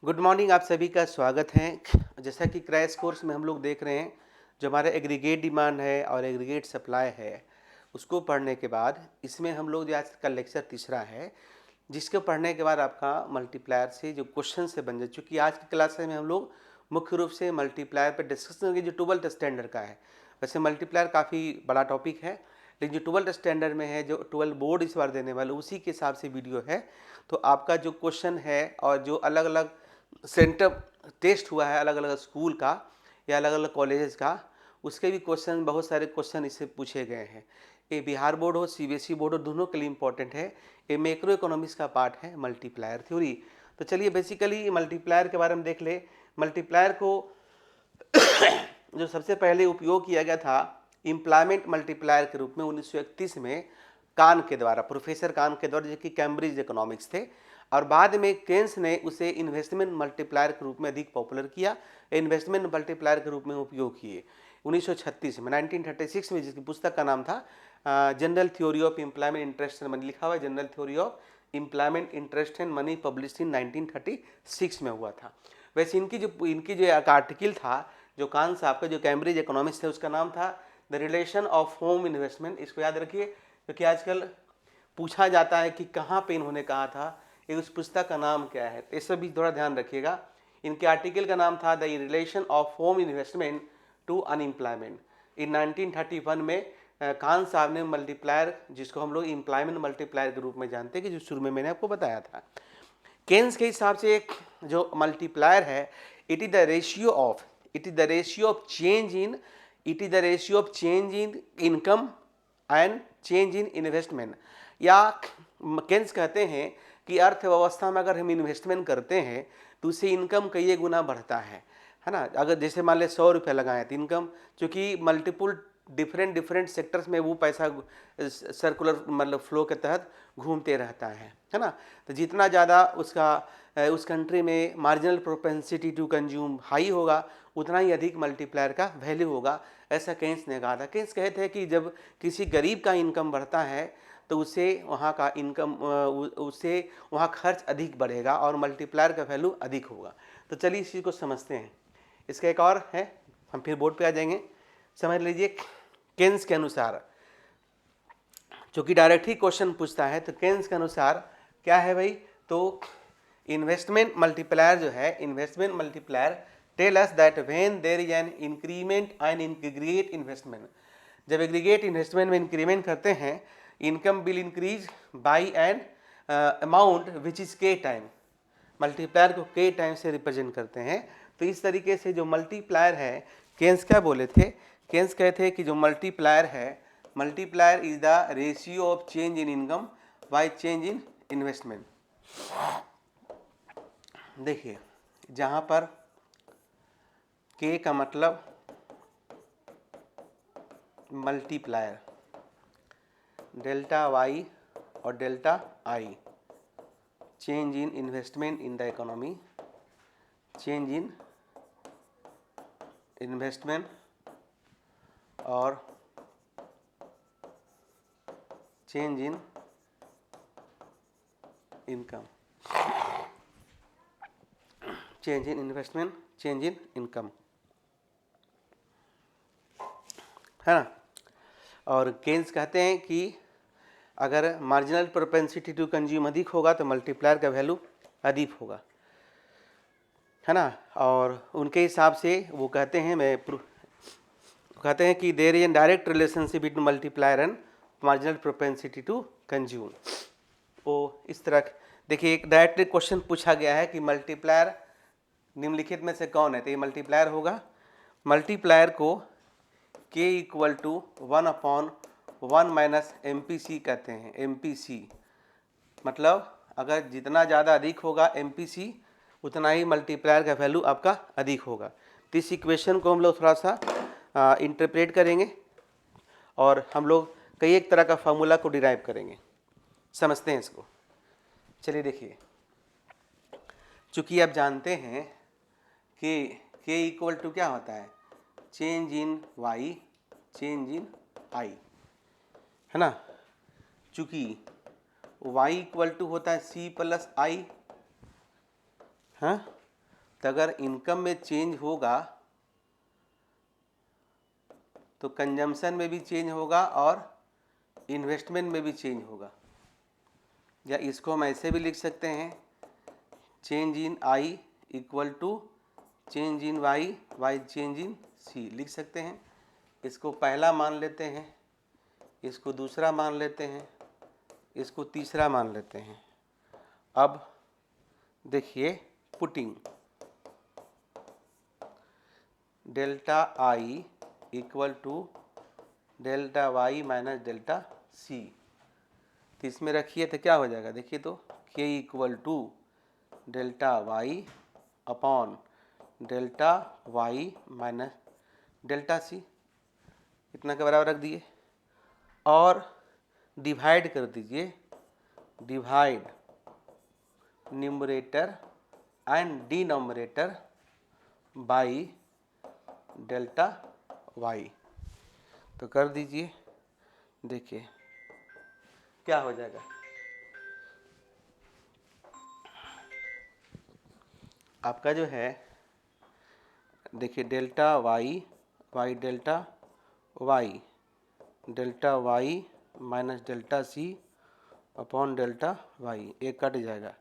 Good morning, आप सभी का स्वागत है। जैसा कि क्रैश कोर्स में हम लोग देख रहे हैं, जो हमारा एग्रीगेट डिमांड है और एग्रीगेट सप्लाई है, उसको पढ़ने के बाद इसमें हम लोग जो आज का लेक्चर तीसरा है, जिसको पढ़ने के बाद आपका मल्टीप्लायर से जो क्वेश्चन से बन जाए। चूँकि आज की क्लास में हम लोग मुख्य रूप से मल्टीप्लायर पर डिस्कस करेंगे जो 12th स्टैंडर्ड का है। वैसे मल्टीप्लायर काफ़ी बड़ा टॉपिक है, लेकिन जो 12th स्टैंडर्ड में है, जो 12 बोर्ड इस बार देने वाले, उसी के हिसाब से वीडियो है। तो आपका जो क्वेश्चन है और जो अलग अलग सेंटर टेस्ट हुआ है अलग अलग स्कूल का या अलग अलग कॉलेजेस का, उसके भी क्वेश्चन, बहुत सारे क्वेश्चन इससे पूछे गए हैं। ये बिहार बोर्ड हो, सीबीएसई बोर्ड हो, दोनों के लिए इम्पोर्टेंट है। ये मैक्रो इकोनॉमिक्स का पार्ट है मल्टीप्लायर थ्योरी। तो चलिए बेसिकली मल्टीप्लायर के बारे में देख ले। मल्टीप्लायर को जो सबसे पहले उपयोग किया गया था इम्प्लॉयमेंट मल्टीप्लायर के रूप में 1931 में कान के द्वारा, प्रोफेसर कान के द्वारा, जो कि कैम्ब्रिज इकोनॉमिक्स थे। और बाद में केन्स ने उसे इन्वेस्टमेंट मल्टीप्लायर के रूप में अधिक पॉपुलर किया, इन्वेस्टमेंट मल्टीप्लायर के रूप में उपयोग किए 1936 में, 1936 में, जिसकी पुस्तक का नाम था general theory of employment interest and money. लिखा हुआ है general theory of employment interest and money, publish in 1936 में हुआ था। वैसे इनकी जो एक आर्टिकल था, जो कान साहब का, जो कैम्ब्रिज इकोनॉमिक्स थे, उसका नाम था the relation of home investment. इसको याद रखिए, क्योंकि आजकल पूछा जाता है कि कहाँ पे इन्होंने कहा था, ये उस पुस्तक का नाम क्या है, तो इस भी थोड़ा ध्यान रखिएगा। इनके आर्टिकल का नाम था the relation of home investment to unemployment. In 1931 में खान साहब ने मल्टीप्लायर, जिसको हम लोग एम्प्लॉयमेंट मल्टीप्लायर के रूप में जानते हैं, कि जो शुरू में मैंने आपको बताया था। केन्स के हिसाब से एक जो मल्टीप्लायर है, it is the ratio of change in income and change in investment. या केन्स कहते हैं कि अर्थव्यवस्था में अगर हम इन्वेस्टमेंट करते हैं तो उससे इनकम कई गुना बढ़ता है ना। अगर जैसे मान ले 100 रुपये लगाएं तो इनकम, चूँकि मल्टीपुल डिफरेंट सेक्टर्स में वो पैसा सर्कुलर मतलब फ्लो के तहत घूमते रहता है ना। तो जितना ज़्यादा उस कंट्री में marginal propensity to consume high होगा, उतना ही अधिक मल्टीप्लायर का वैल्यू होगा, ऐसा केन्स ने कहा था। केन्स कहते हैं कि जब किसी गरीब का इनकम बढ़ता है तो उससे वहाँ का इनकम, उससे वहाँ खर्च अधिक बढ़ेगा और मल्टीप्लायर का वैल्यू अधिक होगा। तो चलिए इस चीज़ को समझते हैं। इसका एक और है, हम फिर बोर्ड पे आ जाएंगे। समझ लीजिए, केन्स के अनुसार, चूँकि डायरेक्ट ही क्वेश्चन पूछता है, तो केन्स के अनुसार क्या है भाई, तो इन्वेस्टमेंट मल्टीप्लायर जो है, investment multiplier tell us that when there is an increment and aggregate investment, जब एग्रीगेट इन्वेस्टमेंट में इंक्रीमेंट करते हैं, income will increase by an amount which is k time. Multiplier को के टाइम से represent करते हैं। तो इस तरीके से जो मल्टीप्लायर है, केन्स क्या बोले थे, केन्स कहते हैं कि जो मल्टीप्लायर है, multiplier is the ratio of change in income by change in investment. देखिए, जहाँ पर के का मतलब मल्टीप्लायर, डेल्टा वाई और delta I, change in investment in the economy, change in investment और change in income, change in investment, change in income, है ना। और केन्स कहते हैं कि अगर मार्जिनल प्रोपेंसिटी टू कंज्यूम अधिक होगा तो मल्टीप्लायर का वैल्यू अधिक होगा, है ना। और उनके हिसाब से वो कहते हैं कि there is an direct relationship between multiplier and marginal propensity to consume. वो इस तरह, देखिए एक डायरेक्ट क्वेश्चन पूछा गया है कि मल्टीप्लायर निम्नलिखित में से कौन है, तो ये मल्टीप्लायर होगा। मल्टीप्लायर को k equal to 1/1 minus MPC कहते हैं। MPC मतलब अगर जितना ज़्यादा अधिक होगा MPC, उतना ही मल्टीप्लायर का वैल्यू आपका अधिक होगा। तो इस इक्वेशन को हम लोग थोड़ा सा इंटरप्रेट करेंगे और हम लोग कई एक तरह का फार्मूला को डिराइव करेंगे। समझते हैं इसको। चलिए देखिए, चूँकि आप जानते हैं कि k इक्वल टू क्या होता है, change in y change in i, है ना। चूँकि y इक्वल टू होता है c प्लस i, हाँ, तो अगर इनकम में चेंज होगा तो कंजम्पशन में भी चेंज होगा और इन्वेस्टमेंट में भी चेंज होगा। या इसको हम ऐसे भी लिख सकते हैं, change in I equal to change in Y, Y change in C लिख सकते हैं। इसको पहला मान लेते हैं, इसको दूसरा मान लेते हैं, इसको तीसरा मान लेते हैं। अब देखिए, putting delta I equal to delta Y minus delta C, तो इसमें रखिए तो क्या हो जाएगा, देखिए तो k equal to delta Y upon delta Y minus delta C, इतना के बराबर रख दिए और डिवाइड कर दीजिए, divide numerator and denominator by delta Y. तो कर दीजिए, देखिए क्या हो जाएगा, आपका जो है देखिए delta Y, Y delta Y, delta Y minus delta C upon delta Y, ये कट जाएगा,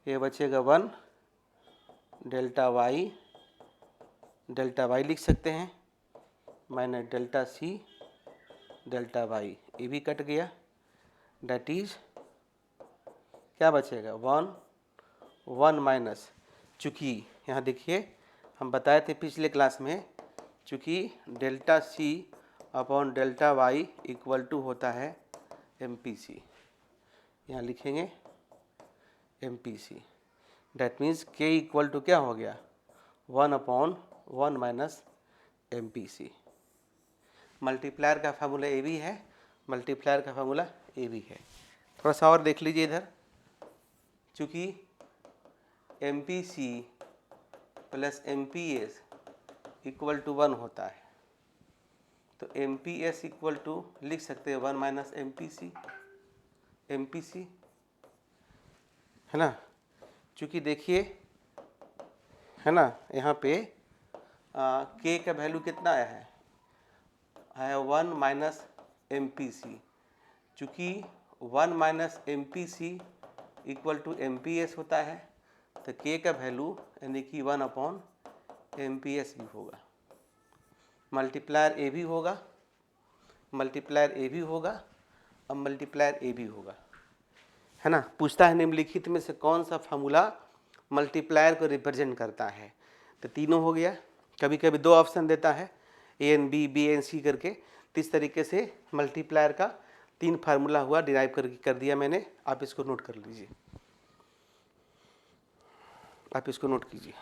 ये बचेगा 1 डेल्टा वाई लिख सकते हैं minus delta C delta Y, ये भी कट गया। डेट इज क्या बचेगा 1 माइनस, चूँकि यहाँ देखिए हम बताए थे पिछले क्लास में, चूँकि delta C upon delta Y equal to होता है एम पी सी, यहाँ लिखेंगे M P C. That means k equal to क्या हो गया 1/1 minus M P C. Multiplier का फार्मूला ए भी है, मल्टीप्लायर का फार्मूला ए भी है। थोड़ा सा और देख लीजिए इधर, चूँकि M P C plus M P S equal to 1 होता है, तो M P S equal to लिख सकते हैं 1 माइनस एम पी सी, है ना। चूँकि देखिए है ना, यहाँ पे के का वैल्यू कितना आया है 1 माइनस एम पी सी। चूँकि 1 minus M P C equal to M P S होता है, तो के का वैल्यू यानी कि 1 अपॉन एम पी एस भी होगा। मल्टीप्लायर ए भी होगा, मल्टीप्लायर ए भी होगा, अब मल्टीप्लायर ए भी होगा, है ना। पूछता है निम्नलिखित में से कौन सा फार्मूला मल्टीप्लायर को रिप्रेजेंट करता है, तो तीनों हो गया। कभी कभी 2 ऑप्शन देता है, A and B, B and C करके। तो इस तरीके से मल्टीप्लायर का 3 फार्मूला हुआ, डिराइव कर दिया मैंने, आप इसको नोट कर लीजिए, आप इसको नोट कीजिए।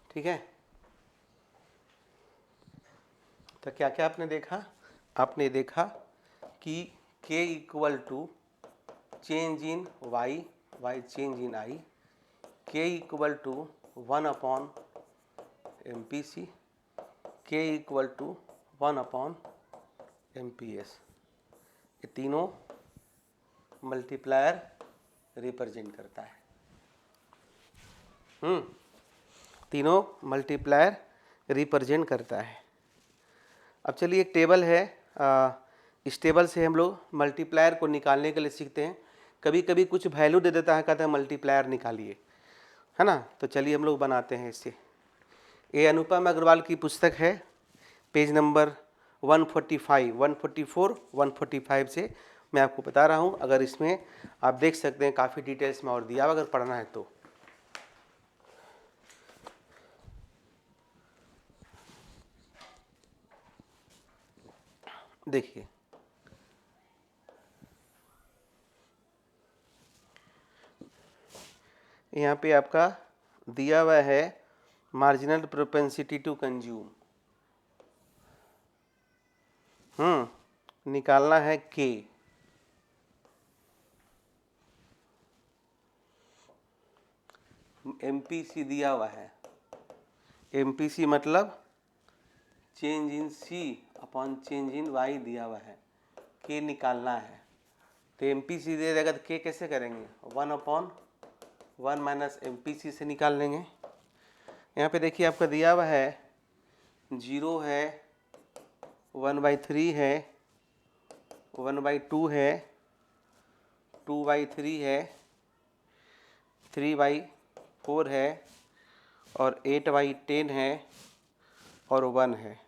ठीक है, तो क्या क्या आपने देखा, आपने देखा कि k equal to change in y, y change in i, k equal to 1 upon M P C, k equal to 1 upon M P S, ये तीनों मल्टीप्लायर रिप्रेजेंट करता है। तीनों मल्टीप्लायर रिप्रेजेंट करता है। अब चलिए एक टेबल है, इस टेबल से हम लोग मल्टीप्लायर को निकालने के लिए सीखते हैं। कभी कभी कुछ वैल्यू दे देता है, कहता है मल्टीप्लायर निकालिए, है ना। तो चलिए हम लोग बनाते हैं इससे। ये अनुपम अग्रवाल की पुस्तक है, पेज नंबर 145, 144, 145 से मैं आपको बता रहा हूँ। अगर इसमें आप देख सकते हैं काफ़ी डिटेल्स में और दिया, अगर पढ़ना है तो। देखिए यहाँ पे आपका दिया हुआ है मार्जिनल प्रोपेंसिटी टू कंज्यूम, निकालना है के। MPC दिया हुआ है, MPC मतलब change in C upon change in Y दिया हुआ है, K निकालना है। तो MPC दे देगा तो K कैसे करेंगे, 1/1 माइनस MPC से निकाल लेंगे। यहाँ पे देखिए आपका दिया हुआ है 0 है, 1/3 है, 1/2 है, 2/3 है, 3/4 है और 8/10 है और 1 है।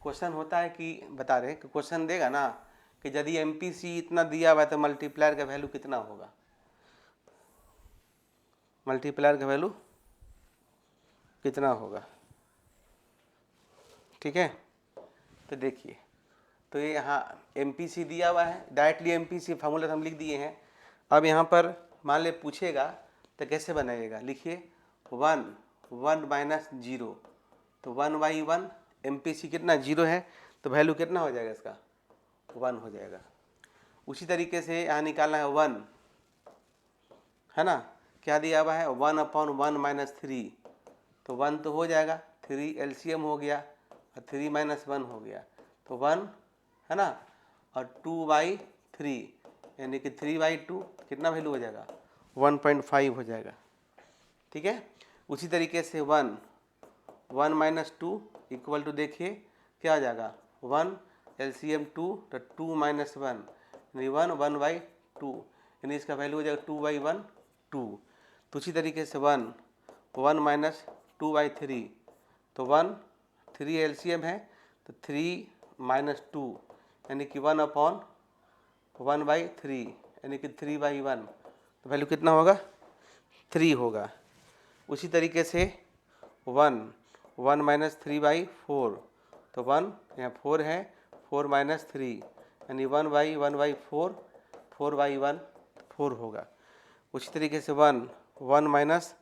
क्वेश्चन होता है कि बता रहे हैं कि क्वेश्चन देगा ना कि यदि MPC इतना दिया हुआ है तो मल्टीप्लायर का वैल्यू कितना होगा, मल्टीप्लायर का वैल्यू कितना होगा। ठीक है, तो देखिए, तो ये यहाँ MPC दिया हुआ है, डायरेक्टली MPC फार्मूला हम लिख दिए हैं। अब यहाँ पर मान ले पूछेगा तो कैसे बनाइएगा, लिखिए 1 माइनस 0, तो 1/1 MPC कितना 0 है तो वैल्यू कितना हो जाएगा इसका 1 हो जाएगा। उसी तरीके से यहाँ निकालना है 1, है ना, क्या दिया हुआ है 1/1 माइनस 3, तो 1 तो हो जाएगा, 3 LCM हो गया और 3 माइनस 1 हो गया तो 1, है ना, और 2/3 यानी कि 3/2 कितना वैल्यू हो जाएगा 1.5 हो जाएगा। ठीक है, उसी तरीके से 1 माइनस 2 इक्वल टू देखिए क्या आ जाएगा 1 LCM 2 तो 2 माइनस 1 यानी 1/2 यानी इसका वैल्यू हो जाएगा 2/1 2। तो उसी तरीके से 1 माइनस 2/3 तो 1 3 LCM है तो 3 माइनस 2 यानी कि 1/1/3 यानी कि 3/1 तो वैल्यू कितना होगा 3 होगा। उसी तरीके से 1 माइनस 3/4 तो 1 यहाँ 4 है, 4 माइनस 3 यानी 1/1/4 4/1 4 होगा। उसी तरीके से 1 माइनस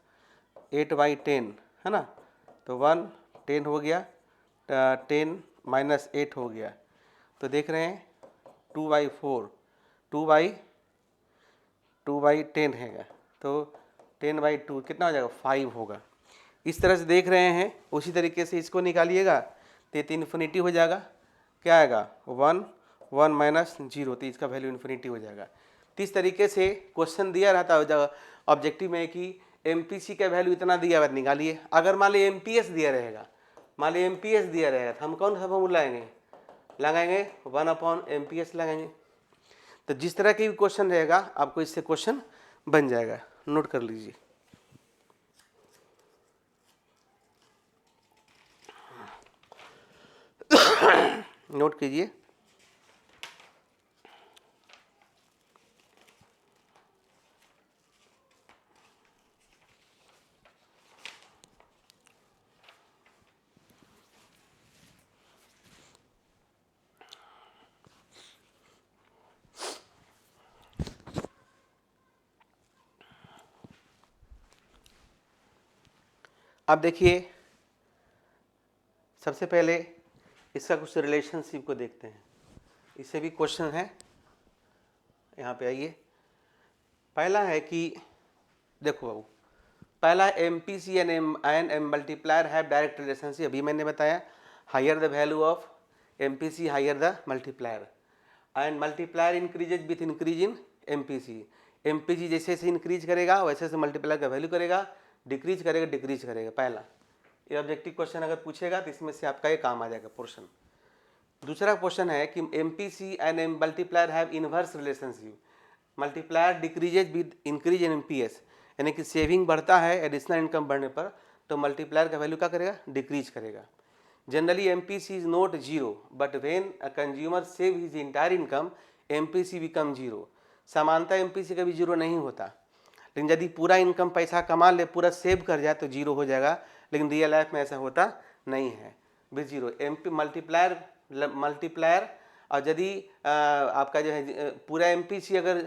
8/10 है ना, तो 1 10 हो गया, 10 माइनस 8 हो गया, तो देख रहे हैं 2/4 2/10 है तो 10/2 कितना हो जाएगा 5 होगा। इस तरह से देख रहे हैं। उसी तरीके से इसको निकालिएगा तो ये इन्फिनिटी हो जाएगा, क्या आएगा 1 माइनस 0 तो इसका वैल्यू इन्फिनिटी हो जाएगा। तो इस तरीके से क्वेश्चन दिया रहता है ऑब्जेक्टिव में कि MPC का वैल्यू इतना दिया हुआ निकालिए। अगर मान लीजिए MPS दिया रहेगा, मान लीजिए MPS दिया रहेगा तो हम कौन सा फॉर्मूला लगाएंगे 1/MPS लगाएंगे। तो जिस तरह की भी क्वेश्चन रहेगा आपको इससे क्वेश्चन बन जाएगा, नोट कर लीजिए। नोट कीजिए। अब देखिए सबसे पहले इसका कुछ रिलेशनशिप को देखते हैं, इससे भी क्वेश्चन है। यहाँ पे आइए, पहला है कि देखो बाबू, पहला MPC and multiplier have direct relationship. अभी मैंने बताया higher the value of MPC higher the multiplier and multiplier increases with increase in MPC। MPC जैसे जैसे इंक्रीज करेगा वैसे वैसे मल्टीप्लायर का वैल्यू करेगा, डिक्रीज करेगा डिक्रीज करेगा। पहला ये ऑब्जेक्टिव क्वेश्चन अगर पूछेगा तो इसमें से आपका ये काम आ जाएगा पोर्शन। दूसरा क्वेश्चन है कि MPC and multiplier have inverse relationship. Multiplier decreases with increase in MPS, यानी कि सेविंग बढ़ता है एडिशनल इनकम बढ़ने पर तो मल्टीप्लायर का वैल्यू क्या करेगा डिक्रीज करेगा। Generally MPC is not zero but when a consumer save his entire income MPC become zero. सामान्यतः MPC कभी जीरो नहीं होता, लेकिन यदि पूरा इनकम पैसा कमा ले पूरा सेव कर जाए तो जीरो हो जाएगा, लेकिन रियल लाइफ में ऐसा होता नहीं है विद जीरो। मल्टीप्लायर और यदि आपका जो है पूरा MPC अगर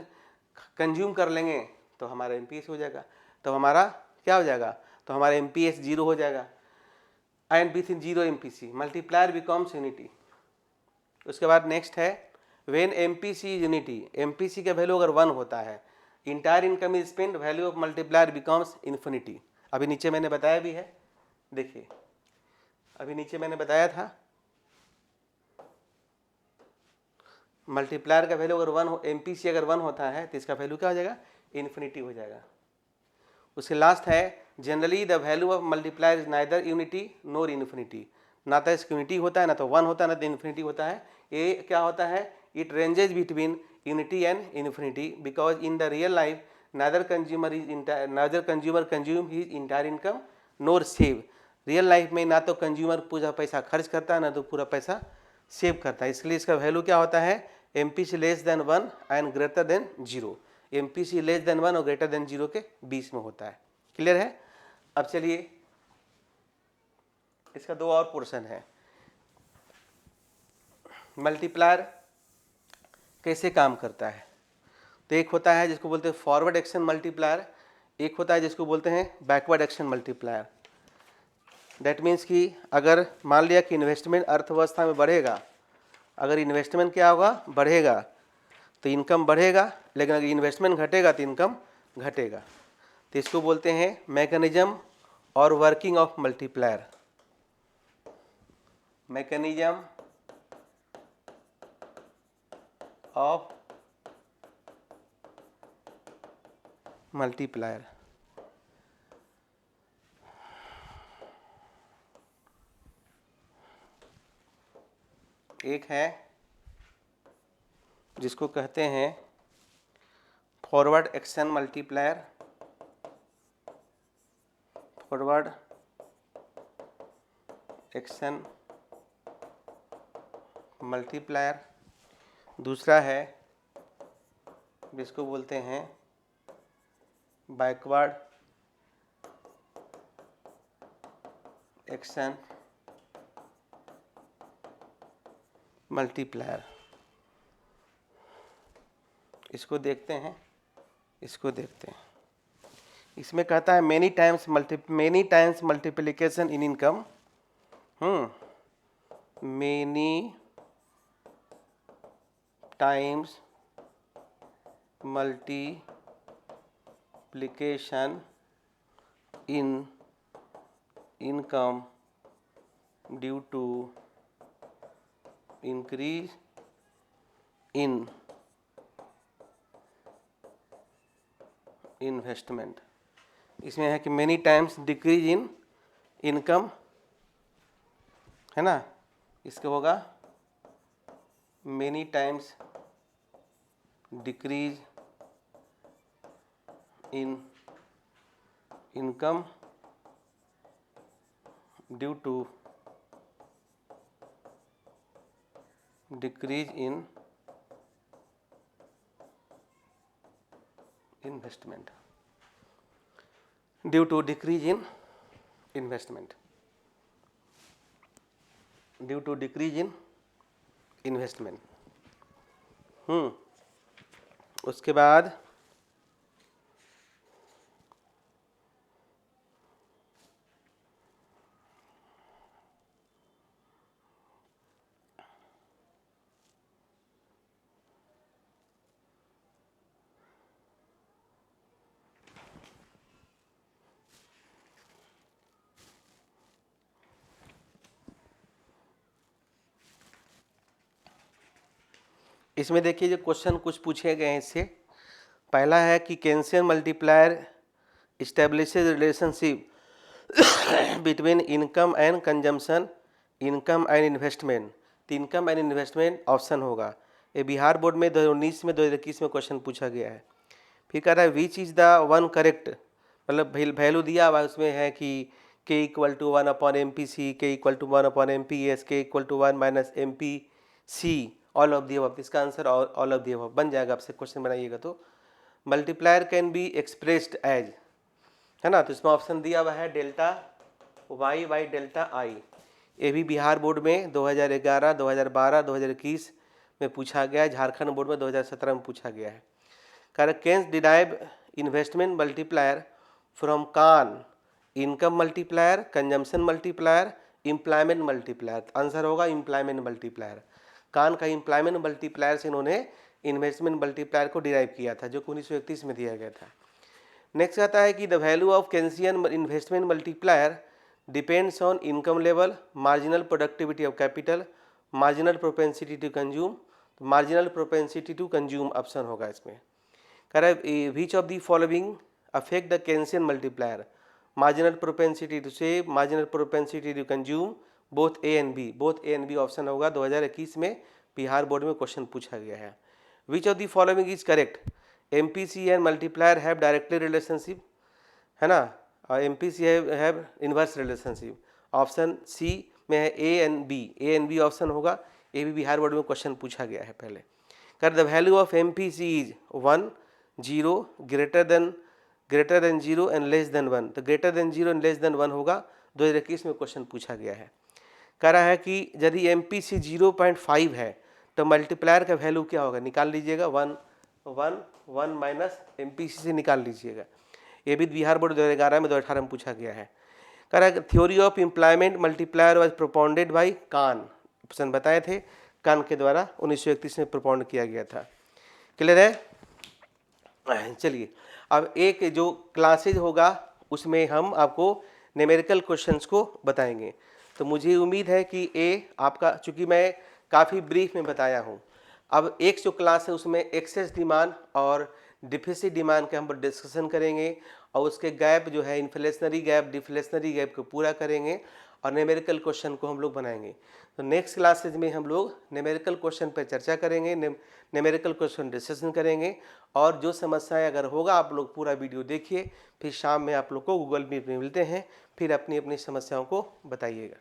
कंज्यूम कर लेंगे तो हमारा MPS हो जाएगा, तो हमारा क्या हो जाएगा, तो हमारा MPS जीरो हो जाएगा। And with in zero MPC multiplier becomes unity. उसके बाद नेक्स्ट है when MPC is unity, MPC का वैल्यू अगर 1 होता है entire income is spend, value of multiplier becomes infinity. अभी नीचे मैंने बताया भी है, देखिए अभी नीचे मैंने बताया था मल्टीप्लायर का वैल्यू अगर 1 हो, MPC अगर 1 होता है तो इसका वैल्यू क्या हो जाएगा, इन्फिनिटी हो जाएगा। उसके लास्ट है generally the value of multiplier is neither unity NOR infinity, ना तो इसका यूनिटी होता है, ना तो 1 होता है, ना तो इन्फिनिटी होता है। ये क्या होता है, it ranges between unity and infinity because in the real life neither consumer consume his entire income NOR save. Real life में ना तो कंज्यूमर पूरा पैसा खर्च करता है, ना तो पूरा पैसा सेव करता है, इसलिए इसका वैल्यू क्या होता है, MPC less than 1 and greater than 0। MPC less than 1 और ग्रेटर देन 0 के बीच में होता है। क्लियर है? अब चलिए इसका दो और पोर्शन है। मल्टीप्लायर कैसे काम करता है, तो एक होता है जिसको बोलते हैं फॉरवर्ड एक्शन मल्टीप्लायर, एक होता है जिसको बोलते हैं backward action multiplier. That means कि अगर मान लिया कि इन्वेस्टमेंट अर्थव्यवस्था में बढ़ेगा, अगर इन्वेस्टमेंट क्या होगा, बढ़ेगा तो इनकम बढ़ेगा, लेकिन अगर इन्वेस्टमेंट घटेगा तो इनकम घटेगा। तो इसको बोलते हैं मैकेनिज्म और working of multiplier. Mechanism of multiplier. एक है जिसको कहते हैं forward action multiplier, forward action multiplier. दूसरा है जिसको बोलते हैं बैकवर्ड एक्शन मल्टीप्लायर। इसको देखते हैं, इसको देखते हैं। इसमें कहता है many times multiplication in income, many times multiplication in income due to increase in investment. इसमें है कि many times decrease in income, है ना, इसका होगा many times decrease in income due to decrease in investment, due to decrease in investment, due to decrease in investment. उसके बाद इसमें देखिए जो क्वेश्चन कुछ पूछे गए हैं इससे, पहला है कि Keynesian multiplier establishes relationship between income and consumption, income and investment. तो इनकम एंड इन्वेस्टमेंट ऑप्शन होगा। ये बिहार बोर्ड में 2019 में 2021 में क्वेश्चन पूछा गया है। फिर कह रहा है which is the one correct, मतलब वैल्यू दिया हुआ उसमें है कि k equal to 1/MPC, k equal to 1/MPS, k equal to 1 - MPC, all of the above. इसका answer all of the above बन जाएगा। आपसे क्वेश्चन बनाइएगा तो multiplier can be expressed as, है ना, तो इसमें ऑप्शन दिया हुआ है delta y by delta i। ये भी बिहार बोर्ड में 2011, 2012, 2021 में पूछा गया है, झारखंड बोर्ड में 2017 में पूछा गया है। Can derive investment multiplier from Kahn, income multiplier, consumption multiplier, employment multiplier. Answer होगा एम्प्लॉयमेंट मल्टीप्लायर। कान का एम्प्लॉयमेंट मल्टीप्लायर से इन्होंने इन्वेस्टमेंट मल्टीप्लायर को डिराइव किया था, जो कि 1931 में दिया गया था। नेक्स्ट आता है कि the value of Keynesian investment multiplier depends on income level, marginal productivity of capital, marginal propensity to consume. Marginal propensity to consume option होगा इसमें। कह रहा है which of the following affect the Keynesian multiplier, marginal propensity to save, marginal propensity to consume, both A and B. Both A and B option होगा। 2021 में Bihar board में question पूछा गया है। Which of the following is correct, MPC and multiplier have directly relationship, है ना, और MPC have inverse relationship. Option C में है A and B. A and B option होगा। ये भी बिहार बोर्ड में क्वेश्चन पूछा गया है पहले। कर the value of MPC is 1, 0, greater than 0 and less than 1। तो greater than 0 and less than 1 होगा। 2021 में क्वेश्चन पूछा गया है। कह रहा है कि यदि एमपीसी 0.5 है तो मल्टीप्लायर का वैल्यू क्या होगा, निकाल लीजिएगा। 1 माइनस एमपीसी से निकाल लीजिएगा। ये भी बिहार बोर्ड 2011 में 2018 में पूछा गया है। कह रहा है theory of employment multiplier was propounded by Kahn. Option बताए थे, कान के द्वारा 1931 में प्रोपाउंड किया गया था। क्लियर है। चलिए अब एक जो क्लासेज होगा उसमें हम आपको न्यूमेरिकल क्वेश्चंस को बताएंगे। तो मुझे उम्मीद है कि आपका, चूँकि मैं काफ़ी ब्रीफ में बताया हूँ, अब एक जो क्लास है उसमें एक्सेस डिमांड और डिफिसिट डिमांड के हम डिस्कशन करेंगे और उसके गैप जो है इन्फ्लेशनरी गैप, डिफ्लेशनरी गैप को पूरा करेंगे और न्यूमेरिकल क्वेश्चन को हम लोग बनाएंगे। तो नेक्स्ट क्लासेज में हम लोग न्यूमेरिकल क्वेश्चन पर चर्चा करेंगे, न्यूमेरिकल क्वेश्चन डिस्कशन करेंगे और जो समस्याएं अगर होगा आप लोग पूरा वीडियो देखिए। फिर शाम में आप लोग को गूगल मीट में मिलते हैं, फिर अपनी अपनी समस्याओं को बताइएगा।